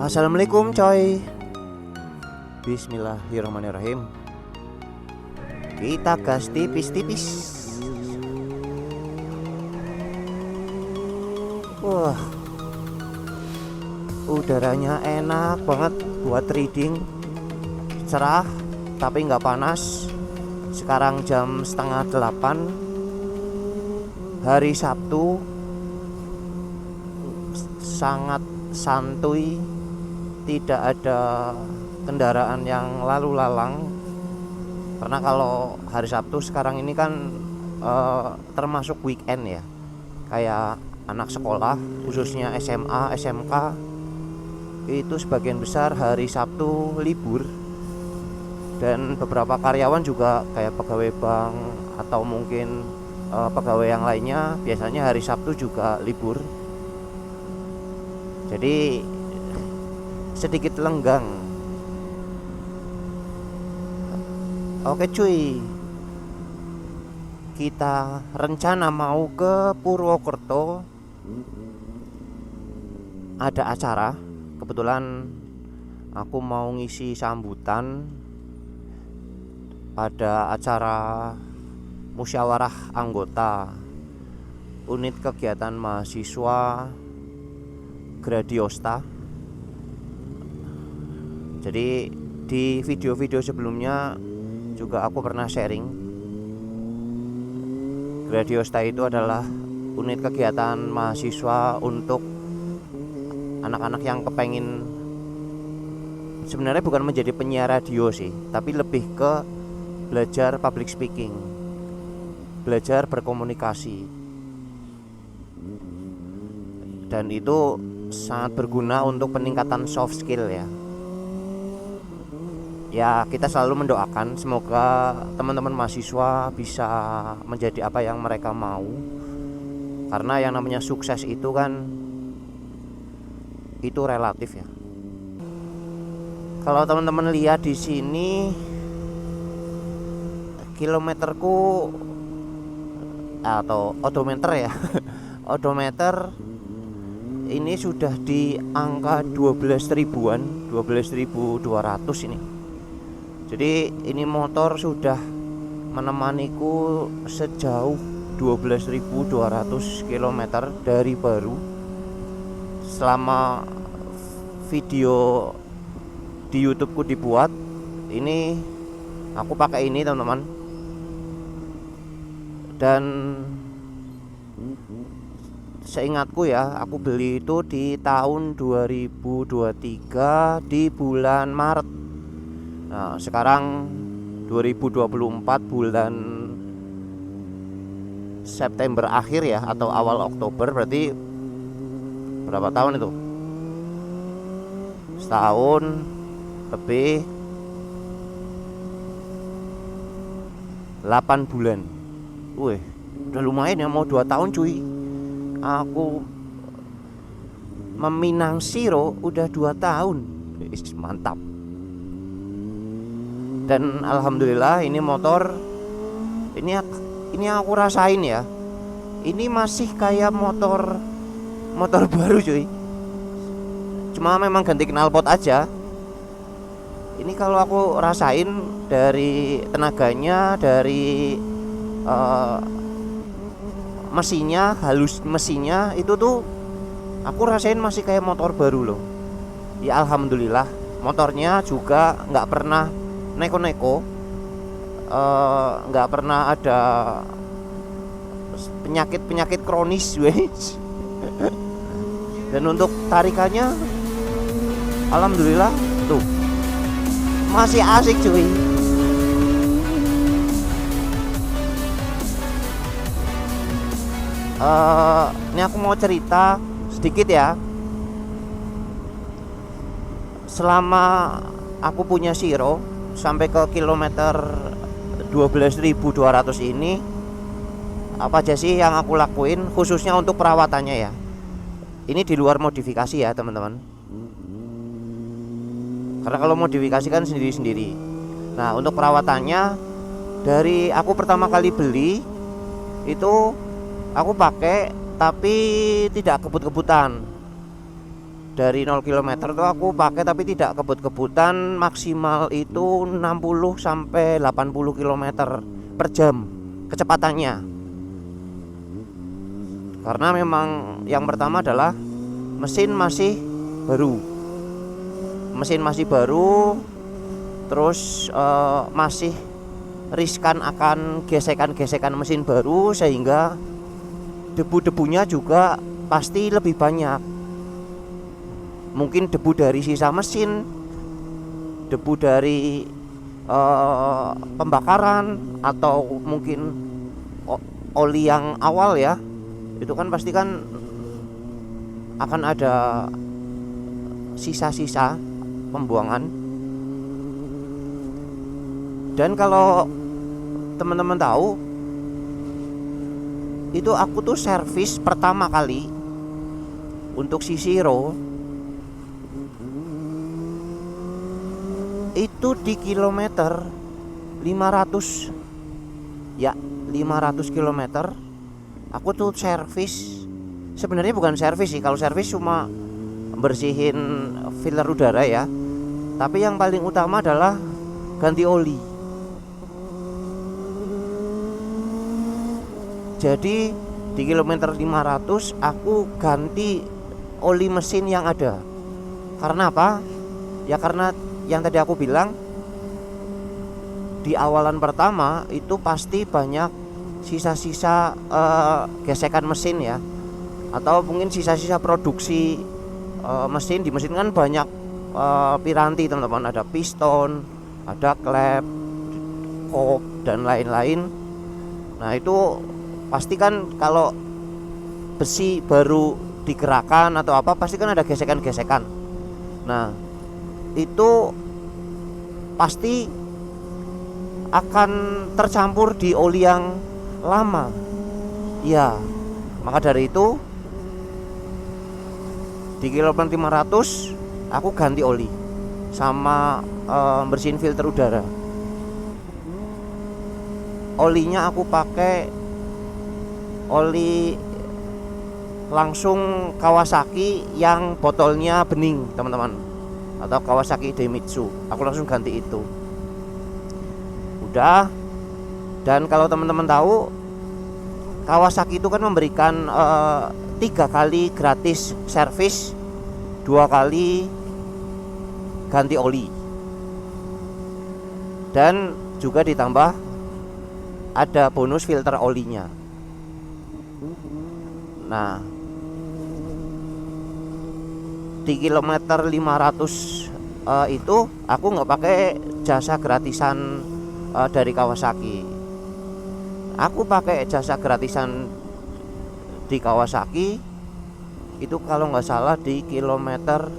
Assalamualaikum coy. Bismillahirrahmanirrahim. Kita gas tipis-tipis. Wah, udaranya enak banget buat reading. Cerah tapi nggak panas. Sekarang jam setengah 8 hari Sabtu. Sangat santuy, tidak ada kendaraan yang lalu lalang. Karena kalau hari Sabtu sekarang ini kan termasuk weekend ya. Kayak anak sekolah khususnya SMA, SMK itu sebagian besar hari Sabtu libur. Dan beberapa karyawan juga kayak pegawai bank atau mungkin pegawai yang lainnya biasanya hari Sabtu juga libur. Jadi sedikit lenggang. Oke cuy, kita rencana mau ke Purwokerto. Ada acara. Kebetulan aku mau ngisi sambutan pada acara musyawarah anggota unit kegiatan mahasiswa Gradiosta. Jadi di video-video sebelumnya juga aku pernah sharing. Gradiosta itu adalah unit kegiatan mahasiswa untuk anak-anak yang kepengen, sebenarnya bukan menjadi penyiar radio sih, tapi lebih ke belajar public speaking, belajar berkomunikasi. Dan itu sangat berguna untuk peningkatan soft skill ya. Ya, kita selalu mendoakan semoga teman-teman mahasiswa bisa menjadi apa yang mereka mau. Karena yang namanya sukses itu kan itu relatif ya. Kalau teman-teman lihat di sini kilometerku atau odometer ya. Odometer ini sudah di angka 12 ribuan, 12.200 ini. Jadi ini motor sudah menemaniku sejauh 12.200 km dari baru. Selama video di YouTubeku dibuat, ini aku pakai ini teman-teman. Dan seingatku ya, aku beli itu di tahun 2023 di bulan Maret. Nah, sekarang 2024 bulan September akhir ya, atau awal Oktober, berarti berapa tahun itu? Setahun lebih, 8 bulan. Wih, udah lumayan ya, mau 2 tahun cuy. Aku meminang Siro udah 2 tahun. Mantap. Dan alhamdulillah ini motor ini aku rasain ya. Ini masih kayak motor baru cuy. Cuma memang ganti knalpot aja. Ini kalau aku rasain dari tenaganya, dari mesinnya, halus mesinnya itu tuh aku rasain masih kayak motor baru loh. Ya alhamdulillah, motornya juga nggak pernah neko-neko, nggak pernah ada penyakit kronis wes. Dan untuk tarikannya alhamdulillah tuh masih asik cuy. Ini aku mau cerita sedikit ya. Selama aku punya Siro sampai ke kilometer 12.200 ini, apa aja sih yang aku lakuin khususnya untuk perawatannya ya. Ini di luar modifikasi ya teman-teman. Karena kalau modifikasi kan sendiri-sendiri. Nah, untuk perawatannya, dari aku pertama kali beli itu aku pakai tapi tidak kebut-kebutan. dari 0 km tuh aku pakai tapi tidak kebut-kebutan, maksimal itu 60 sampai 80 km per jam kecepatannya. Karena memang yang pertama adalah mesin masih baru, terus masih riskan akan gesekan-gesekan mesin baru, sehingga debu-debunya juga pasti lebih banyak. Mungkin debu dari sisa mesin, debu dari pembakaran, atau mungkin oli yang awal ya. Itu kan pasti kan akan ada sisa-sisa pembuangan. Dan kalau teman-teman tahu, itu aku tuh servis pertama kali untuk Cicero itu di kilometer 500. Ya, 500 km aku tuh servis. Sebenarnya bukan servis sih, kalau servis cuma bersihin filter udara ya. Tapi yang paling utama adalah ganti oli. Jadi di kilometer 500 aku ganti oli mesin yang ada. Karena apa? Ya karena yang tadi aku bilang, di awalan pertama itu pasti banyak sisa-sisa gesekan mesin ya, atau mungkin sisa-sisa produksi mesin. Di mesin kan banyak piranti teman-teman, ada piston, ada klep, kop, dan lain-lain. Nah itu pasti kan kalau besi baru digerakkan atau apa, pasti kan ada gesekan-gesekan. Nah itu pasti akan tercampur di oli yang lama. Ya, maka dari itu di kilometer 500 aku ganti oli sama bersihin filter udara. Olinya aku pakai oli langsung Kawasaki yang botolnya bening teman-teman, atau Kawasaki Idemitsu. Aku langsung ganti itu. Udah. Dan kalau teman-teman tahu, Kawasaki itu kan memberikan 3 kali gratis servis, 2 kali ganti oli, dan juga ditambah ada bonus filter olinya. Nah di kilometer 500 itu aku nggak pakai jasa gratisan dari Kawasaki. Aku pakai jasa gratisan di Kawasaki itu kalau nggak salah di kilometer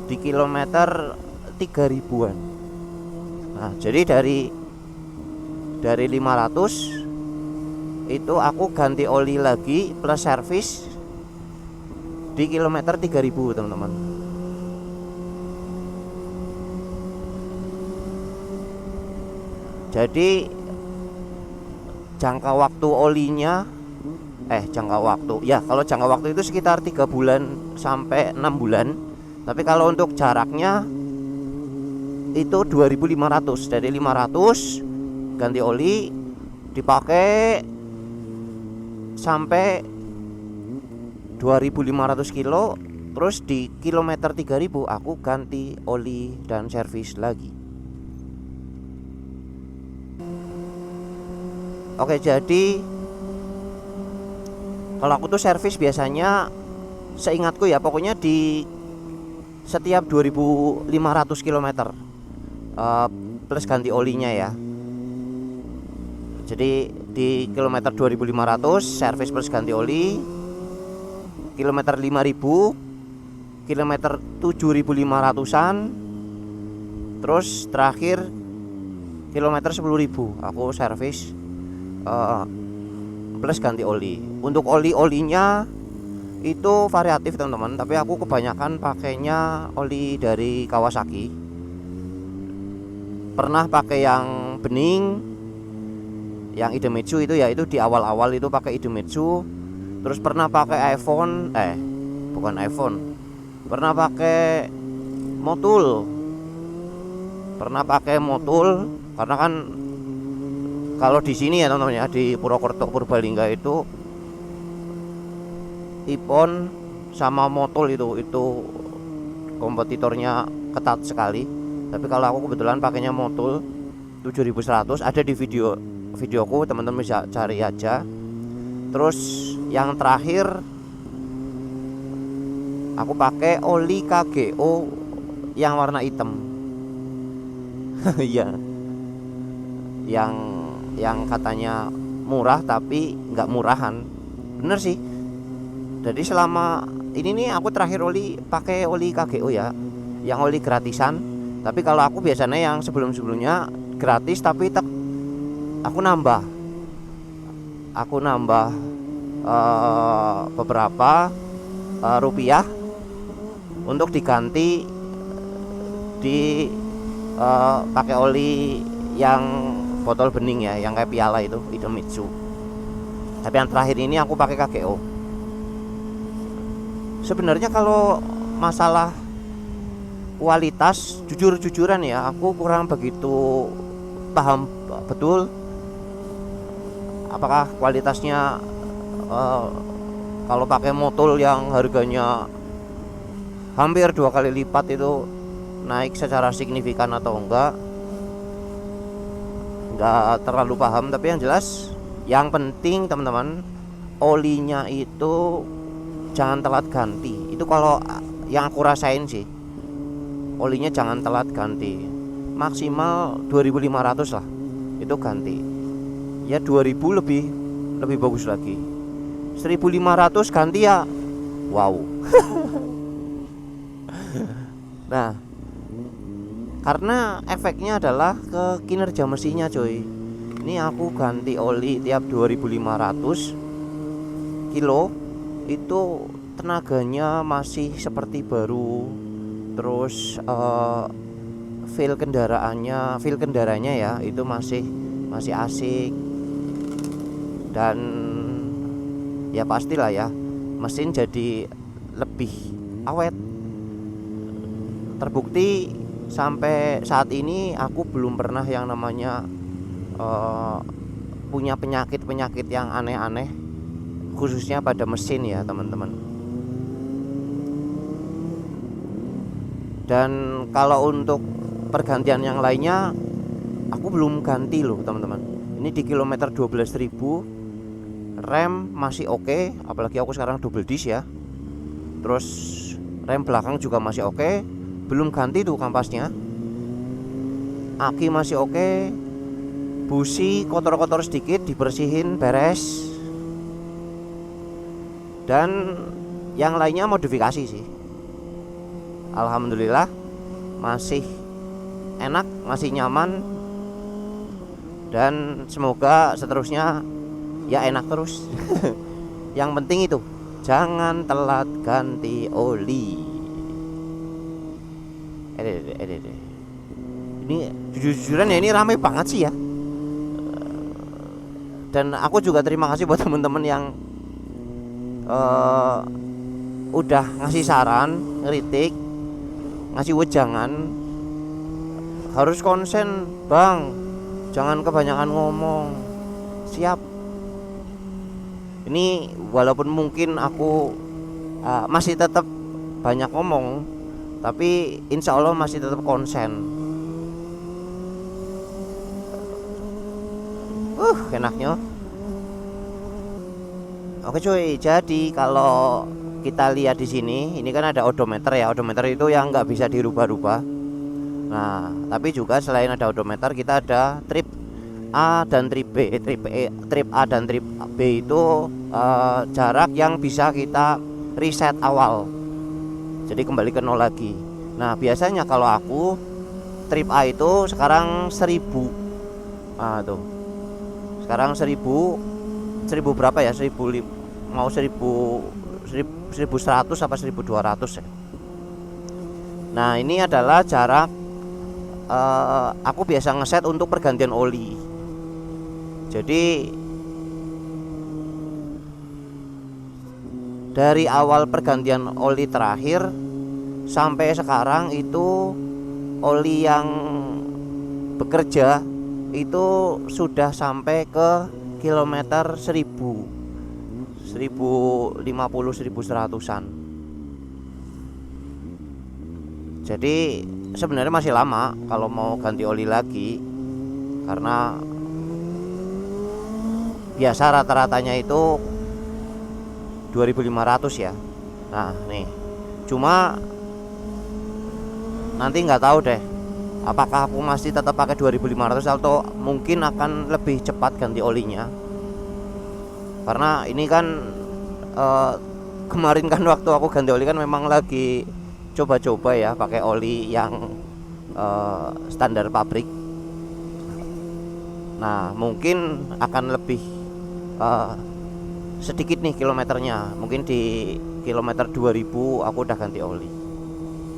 di kilometer 3000-an. Nah jadi dari 500 itu aku ganti oli lagi plus servis di kilometer 3000 teman-teman. Jadi jangka waktu olinya kalau jangka waktu itu sekitar 3 bulan sampai 6 bulan. Tapi kalau untuk jaraknya itu 2500. Dari 500 ganti oli dipakai sampai 2500 kilo. Terus di kilometer 3000 aku ganti oli dan servis lagi. Oke, jadi kalau aku tuh servis biasanya, seingatku ya, pokoknya di setiap 2500 km plus ganti olinya ya. Jadi di kilometer 2500 servis plus ganti oli, kilometer 5000, kilometer 7500-an, terus terakhir kilometer 10.000 aku servis plus ganti oli. Untuk oli-olinya itu variatif teman-teman, tapi aku kebanyakan pakainya oli dari Kawasaki. Pernah pakai yang bening, yang Idemitsu itu ya, itu di awal-awal itu pakai Idemitsu. Terus pernah pakai iPhone, bukan iPhone, pernah pakai Motul. Pernah pakai Motul karena kan kalau di sini ya teman-teman ya, di Purwokerto Purbalingga itu Ipon sama Motul itu kompetitornya ketat sekali. Tapi kalau aku kebetulan pakainya Motul 7100, ada di videoku, teman-teman bisa cari aja. Terus yang terakhir aku pakai oli KGO yang warna hitam. Iya. Yang katanya murah tapi nggak murahan. Bener sih. Jadi selama ini nih aku terakhir pakai oli KGO ya, yang oli gratisan. Tapi kalau aku biasanya yang sebelum-sebelumnya gratis, tapi aku nambah beberapa rupiah untuk diganti di pakai oli yang botol bening ya, yang kayak piala itu Idemitsu. Tapi yang terakhir ini aku pakai KGO. Sebenarnya kalau masalah kualitas, jujur-jujuran ya, aku kurang begitu paham betul apakah kualitasnya kalau pakai Motul yang harganya hampir 2 kali lipat itu naik secara signifikan atau enggak terlalu paham. Tapi yang jelas, yang penting teman-teman, olinya itu jangan telat ganti. Itu kalau yang aku rasain sih, olinya jangan telat ganti. Maksimal 2500 lah itu ganti. Ya 2000 lebih bagus lagi. 1500 ganti ya wow. Nah, karena efeknya adalah ke kinerja mesinnya coy. Ini aku ganti oli tiap 2500 kilo, itu tenaganya masih seperti baru. Terus feel kendaranya ya itu masih asik. Dan ya pastilah ya, mesin jadi lebih awet. Terbukti sampai saat ini aku belum pernah yang namanya punya penyakit yang aneh-aneh, khususnya pada mesin ya teman-teman. Dan kalau untuk pergantian yang lainnya aku belum ganti loh teman-teman. Ini di kilometer 12.000 rem masih oke, apalagi aku sekarang double disc ya. Terus rem belakang juga masih oke, belum ganti tuh kampasnya. Aki masih oke, busi kotor-kotor sedikit dibersihin beres. Dan yang lainnya modifikasi sih. Alhamdulillah masih enak, masih nyaman. Dan semoga seterusnya ya enak terus. Yang penting itu jangan telat ganti oli. Ini jujur-jujuran ya, ini ramai banget sih ya. Dan aku juga terima kasih buat teman-teman yang udah ngasih saran, ngeritik, ngasih wejangan. Harus konsen bang, jangan kebanyakan ngomong. Siap. Ini walaupun mungkin aku masih tetap banyak ngomong, tapi insya Allah masih tetap konsen. Enaknya. Oke cuy, jadi kalau kita lihat di sini, ini kan ada odometer ya. Odometer itu yang nggak bisa dirubah-rubah. Nah, tapi juga selain ada odometer, kita ada trip A dan trip B. Trip A dan trip B itu jarak yang bisa kita reset awal. Jadi kembali ke nol lagi. Nah, biasanya kalau aku trip A itu sekarang 1000. Tuh. Sekarang 1000 berapa ya? 1000 mau 1100 apa 1200 ya. Nah, ini adalah jarak aku biasa ngeset untuk pergantian oli. Jadi dari awal pergantian oli terakhir sampai sekarang itu oli yang bekerja itu sudah sampai ke kilometer 1000, 1050, 1100-an. Jadi sebenarnya masih lama kalau mau ganti oli lagi, karena biasa rata-ratanya itu 2500 ya. Nah nih, cuma nanti nggak tahu deh apakah aku masih tetap pakai 2500 atau mungkin akan lebih cepat ganti olinya. Karena ini kan kemarin kan waktu aku ganti oli kan memang lagi coba-coba ya pakai oli yang standar pabrik. Nah mungkin akan lebih sedikit nih kilometernya, mungkin di kilometer 2000 aku udah ganti oli.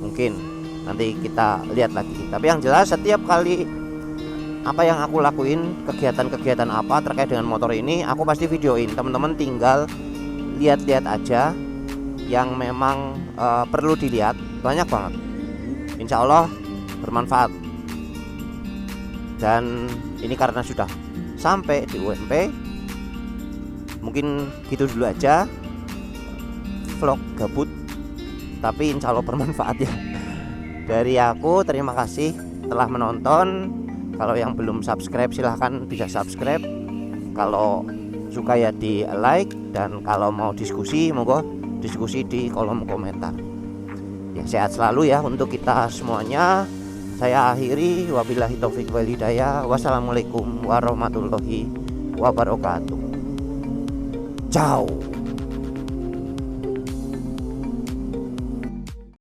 Mungkin nanti kita lihat lagi. Tapi yang jelas setiap kali apa yang aku lakuin, kegiatan-kegiatan apa terkait dengan motor ini, aku pasti videoin. Teman-teman tinggal lihat-lihat aja yang memang perlu dilihat, banyak banget. Insya Allah bermanfaat. Dan ini karena sudah sampai di UMP, mungkin gitu dulu aja vlog gabut, tapi insya Allah bermanfaat ya. Dari aku terima kasih telah menonton. Kalau yang belum subscribe silahkan bisa subscribe. Kalau suka ya di like, dan kalau mau diskusi monggo diskusi di kolom komentar. Ya sehat selalu ya untuk kita semuanya. Saya akhiri, wabillahi taufik wal hidayah. Wassalamualaikum warahmatullahi wabarakatuh. Ciao.